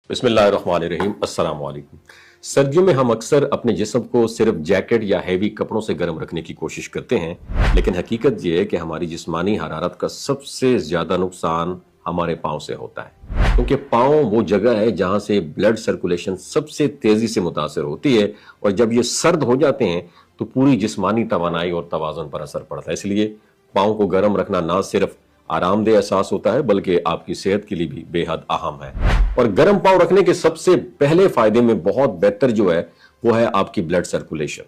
बिस्मिल्लाहिर्रहमानिर्रहीम। अस्सलाम वालेकुम। सर्दियों में हम अक्सर अपने जिस्म को सिर्फ जैकेट या हैवी कपड़ों से गर्म रखने की कोशिश करते हैं, लेकिन हकीकत ये है कि हमारी जिस्मानी हरारत का सबसे ज्यादा नुकसान हमारे पाँव से होता है, क्योंकि पाँव वो जगह है जहां से ब्लड सर्कुलेशन सबसे तेजी से मुतासर होती है, और जब ये सर्द हो जाते हैं तो पूरी जिस्मानी तवानाई और तवाज़ुन पर असर पड़ता है। इसलिए पाँव को गर्म रखना ना सिर्फ आरामदेह एहसास होता है, बल्कि आपकी सेहत के लिए भी बेहद अहम है। और गर्म पाँव रखने के सबसे पहले फायदे में बहुत बेहतर जो है वो है आपकी ब्लड सर्कुलेशन।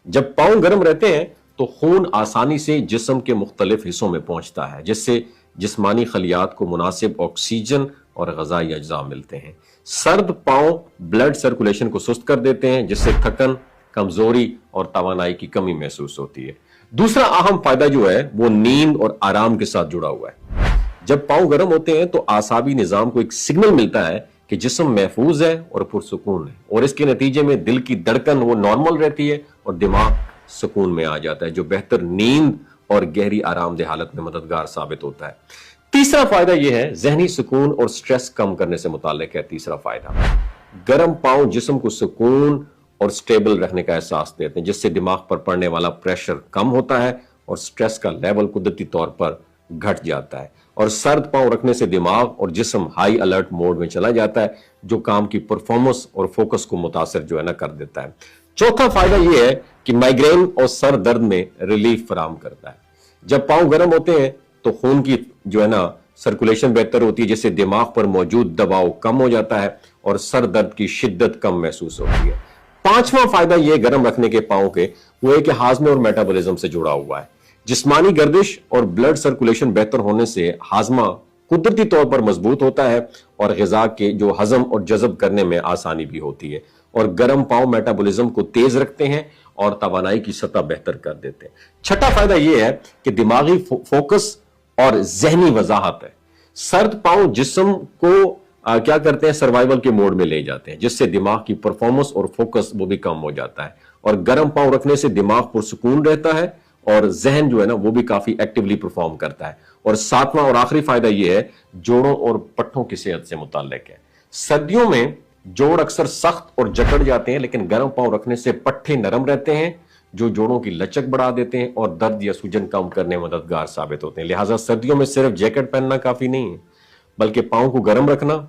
जब पाँव गर्म रहते हैं तो खून आसानी से जिस्म के मुख्तलिफ हिस्सों में पहुंचता है, जिससे जिस्मानी खलियात को मुनासिब ऑक्सीजन और ग़िज़ाई अज्जा मिलते हैं। सर्द पाँव ब्लड सर्कुलेशन को सुस्त कर देते हैं, जिससे थकन, कमजोरी और तवानाई की कमी महसूस होती है। दूसरा अहम फायदा जो है वो नींद और आराम के साथ जुड़ा हुआ है। जब पाँव गर्म होते हैं तो आसाबी निजाम को एक सिग्नल मिलता है कि जिस्म महफूज है और पुरसुकून है, और इसके नतीजे में दिल की धड़कन वो नॉर्मल रहती है और दिमाग सुकून में आ जाता है, जो बेहतर नींद और गहरी आरामदेह हालत में मददगार साबित होता है। तीसरा फायदा यह है जहनी सुकून और स्ट्रेस कम करने से मुताल्लिक है। तीसरा फायदा, गर्म पाँव जिस्म को सुकून और स्टेबल रखने का एहसास देते हैं, जिससे दिमाग पर पड़ने वाला प्रेशर कम होता है और स्ट्रेस का लेवल कुदरती तौर पर घट जाता है। और सर्द पाँव रखने से दिमाग और जिस्म हाई अलर्ट मोड में चला जाता है, जो काम की परफॉर्मेंस और फोकस को मुतासर जो है ना कर देता है। चौथा फायदा यह है कि माइग्रेन और सर दर्द में रिलीफ फराहम करता है। जब पाँव गर्म होते हैं तो खून की जो है ना सर्कुलेशन बेहतर होती है, जिससे दिमाग पर मौजूद दबाव कम हो जाता है और सर दर्द की शिद्दत कम महसूस होती है। पांचवा फायदा यह गर्म रखने के पाँव के वो है कि हाजमे और मेटाबॉलिज्म से जुड़ा हुआ है। जिस्मानी गर्दिश और ब्लड सर्कुलेशन बेहतर होने से हाजमा कुदरती तौर पर मजबूत होता है और ग़िज़ा के जो हजम और जज़ब करने में आसानी भी होती है। और गर्म पाँव मेटाबॉलिज्म को तेज रखते हैं और तवानाई की सतह बेहतर कर देते हैं। छठा फायदा यह है कि दिमागी फोकस और जहनी वजाहत है। सर्द पाँव जिस्म को क्या करते हैं, सर्वाइवल के मोड में ले जाते हैं, जिससे दिमाग की परफॉर्मेंस और फोकस वो भी कम हो जाता है। और गर्म पाँव रखने से दिमाग पुरसुकून रहता है और जहन जो है ना वो भी काफी एक्टिवली परफॉर्म करता है। और सातवां और आखिरी फायदा यह है जोड़ों और पट्टों की सेहत से मुताल्लिक है। सर्दियों में जोड़ अक्सर सख्त और जकड़ जाते हैं, लेकिन गर्म पाँव रखने से पट्टे नरम रहते हैं, जो जोड़ों की लचक बढ़ा देते हैं और दर्द या सूजन कम करने में मददगार साबित होते हैं। लिहाजा सर्दियों में सिर्फ जैकेट पहनना काफी नहीं है, बल्कि पाँव को गर्म रखना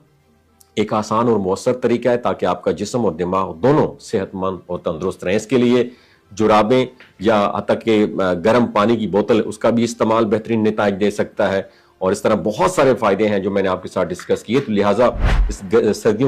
एक आसान और मौसर तरीका है, ताकि आपका जिस्म और दिमाग दोनों सेहतमंद और तंदुरुस्त रहें। इसके लिए जुराबें या हत्ता के गर्म पानी की बोतल, उसका भी इस्तेमाल बेहतरीन नतीजे दे सकता है। और इस तरह बहुत सारे फायदे हैं जो मैंने आपके साथ डिस्कस किए। तो लिहाजा इस सर्दियों